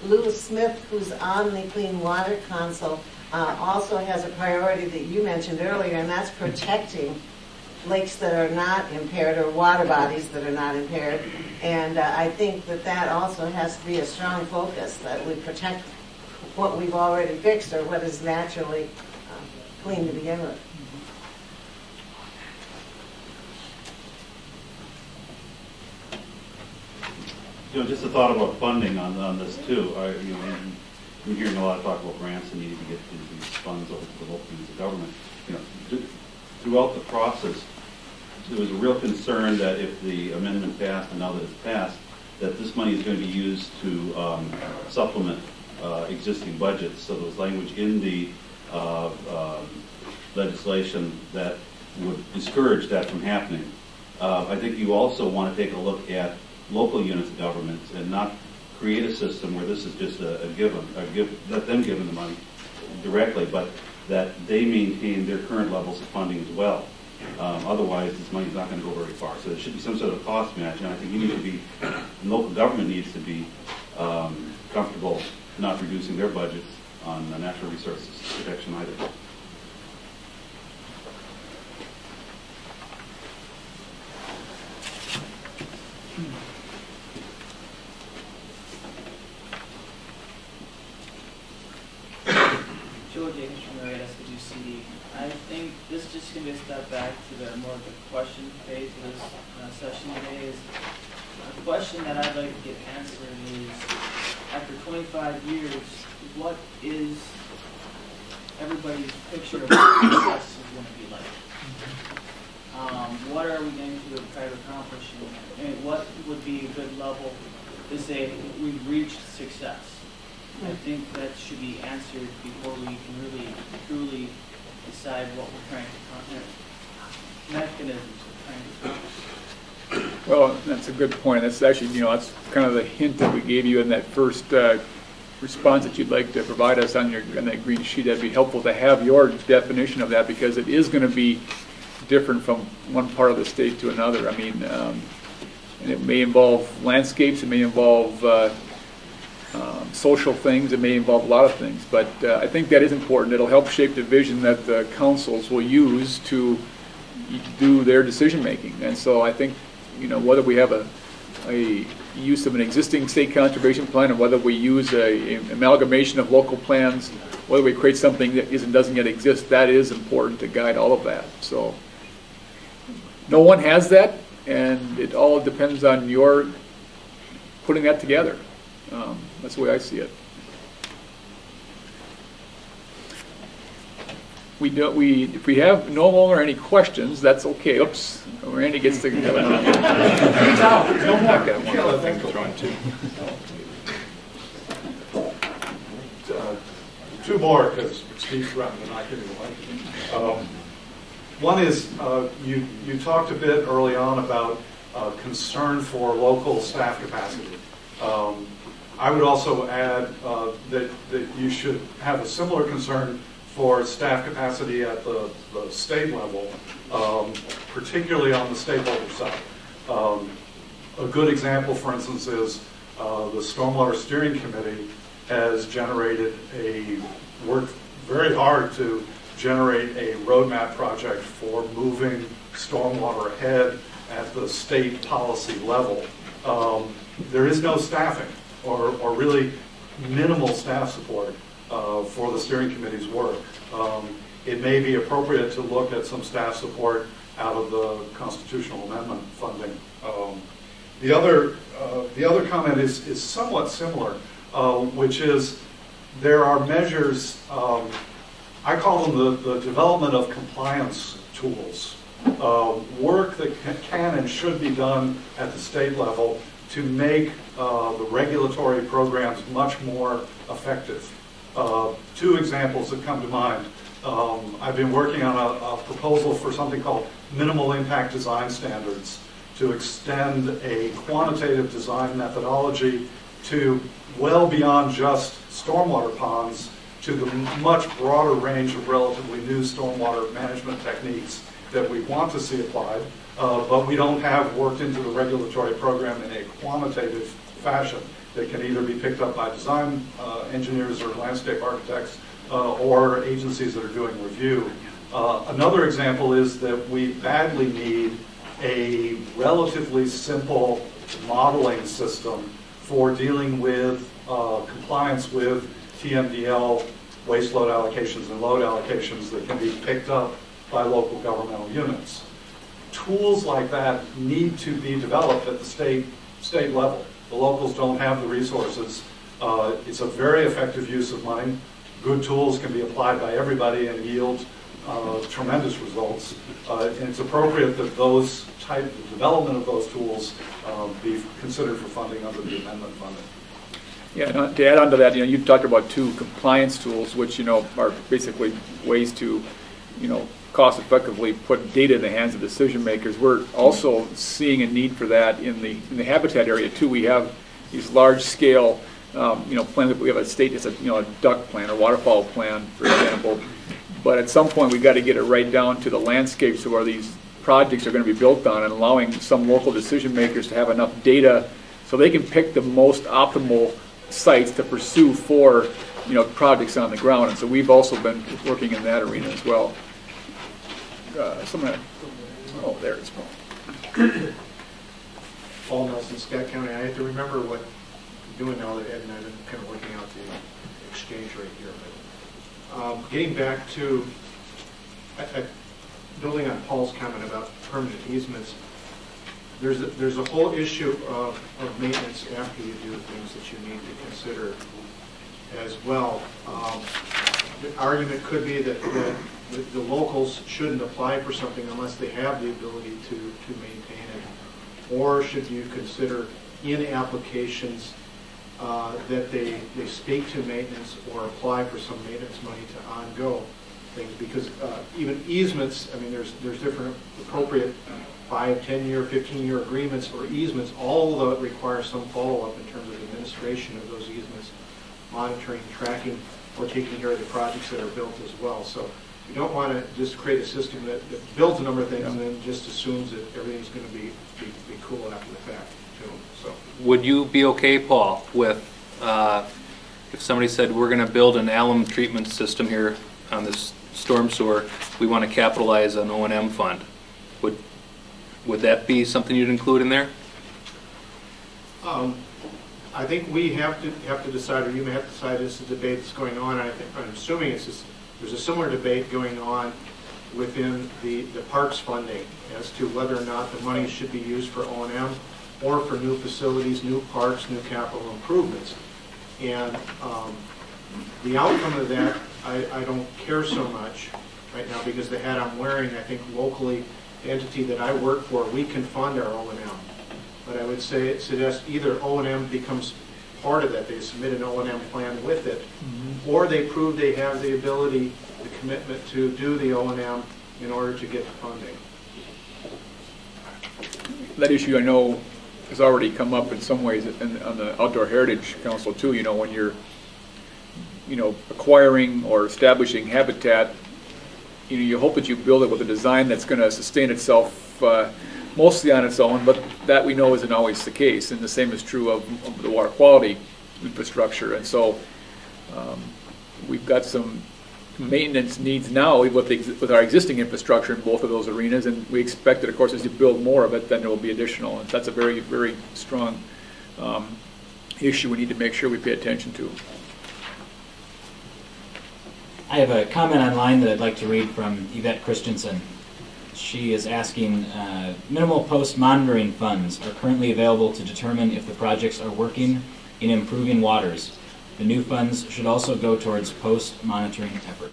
Lou Smith, who's on the Clean Water Council, also has a priority that you mentioned earlier, and that's protecting lakes that are not impaired or water bodies that are not impaired. And I think that that also has to be a strong focus, that we protect what we've already fixed or what is naturally clean to begin with. You know, just a thought about funding on this too. You know, I'm hearing a lot of talk about grants and needing to get these funds over to the local units of government. You know, throughout the process, there was a real concern that if the amendment passed, and now that it's passed, that this money is going to be used to supplement existing budgets. So there was language in the legislation that would discourage that from happening. I think you also want to take a look at local units of government and not create a system where this is just let them give them the money directly, but that they maintain their current levels of funding as well. Otherwise, this money is not going to go very far. So there should be some sort of cost match, and I think you need to be, local government needs to be comfortable not reducing their budgets on natural resources protection either. I think this is just going to be a step back to the more of the question phase of this session today. Is a question that I'd like to get answered is, after 25 years, what is everybody's picture of what success is going to be like? What are we going to try to accomplish? And what would be a good level to say we've reached success? I think that should be answered before we can really, truly decide what we're trying to mechanisms we're trying to accomplish. Well, that's a good point. That's actually, you know, that's kind of the hint that we gave you in that first response that you'd like to provide us on that green sheet. That'd be helpful to have your definition of that, because it is going to be different from one part of the state to another. I mean, and it may involve landscapes, it may involve social things, it may involve a lot of things, but I think that is important. It'll help shape the vision that the councils will use to do their decision making. And so I think, you know, whether we have a use of an existing state conservation plan, or whether we use an amalgamation of local plans, whether we create something that doesn't yet exist, that is important to guide all of that. So no one has that, and it all depends on your putting that together. That's the way I see it. If we have no longer any questions, that's okay. Oops, Randy gets to go. Two more, because Steve's threatened and I can anyway. One is you talked a bit early on about concern for local staff capacity. I would also add that you should have a similar concern for staff capacity at the state level, particularly on the state level side. A good example, for instance, is the Stormwater Steering Committee has worked very hard to generate a roadmap project for moving stormwater ahead at the state policy level. There is no staffing, or really minimal staff support for the steering committee's work. It may be appropriate to look at some staff support out of the constitutional amendment funding. The other comment is somewhat similar, which is there are measures, I call them the development of compliance tools, work that can and should be done at the state level to make the regulatory programs much more effective. Two examples that come to mind. I've been working on a proposal for something called minimal impact design standards to extend a quantitative design methodology to well beyond just stormwater ponds, to the much broader range of relatively new stormwater management techniques that we want to see applied, but we don't have worked into the regulatory program in a quantitative fashion. that can either be picked up by design engineers or landscape architects or agencies that are doing review. Another example is that we badly need a relatively simple modeling system for dealing with compliance with TMDL waste load allocations and load allocations that can be picked up by local governmental units. Tools like that need to be developed at the state level. The locals don't have the resources. It's a very effective use of money. Good tools can be applied by everybody and yield tremendous results. And it's appropriate that those the development of those tools be considered for funding under the amendment funding. Yeah, and to add on to that, you talked about 2 compliance tools, which, are basically ways to, cost effectively put data in the hands of decision makers. We're also seeing a need for that in the habitat area too. We have these large scale, plans. We have a state, it's a duck plan or waterfowl plan, for example. But at some point, we've got to get it right down to the landscapes where these projects are going to be built on, and allowing some local decision makers to have enough data so they can pick the most optimal sites to pursue for projects on the ground. And so we've also been working in that arena as well. Oh, there it's Paul. Paul Nelson, Scott County. I have to remember what I'm doing now that Ed and I've been kind of working out the exchange rate here. But getting back to building on Paul's comment about permanent easements, there's a whole issue of maintenance after you do things that you need to consider as well. The argument could be that the locals shouldn't apply for something unless they have the ability to maintain it. Or should you consider in applications that they speak to maintenance or apply for some maintenance money to on-go things? Because even easements, I mean, there's different appropriate 5, 10-year, 15-year agreements or easements, although it requires some follow-up in terms of administration of those easements, monitoring, tracking, or taking care of the projects that are built as well. So you don't want to just create a system that builds a number of things and then just assumes that everything's going to be cool after the fact, too. So, would you be okay, Paul, with if somebody said we're going to build an alum treatment system here on this storm sewer, we want to capitalize an O&M fund? Would that be something you'd include in there? I think we have to decide, or you may have to decide. This is a debate that's going on. I'm assuming there's a similar debate going on within the parks funding as to whether or not the money should be used for O&M or for new facilities, new parks, new capital improvements. And the outcome of that, I don't care so much right now, because the hat I'm wearing, I think locally, the entity that I work for, we can fund our O&M. But I would suggest either O&M becomes part of that. They submit an O&M plan with it, or they prove they have the ability, the commitment to do the O&M in order to get the funding. That issue, I know, has already come up in some ways on the Outdoor Heritage Council too. When you're acquiring or establishing habitat, you hope that you build it with a design that's going to sustain itself mostly on its own, but that we know isn't always the case, and the same is true of the water quality infrastructure. And so we've got some maintenance needs now with our existing infrastructure in both of those arenas, and we expect that, of course, as you build more of it, then there will be additional, and that's a very, very strong issue we need to make sure we pay attention to. I have a comment online that I'd like to read from Yvette Christensen. She is asking, minimal post-monitoring funds are currently available to determine if the projects are working in improving waters. The new funds should also go towards post-monitoring efforts.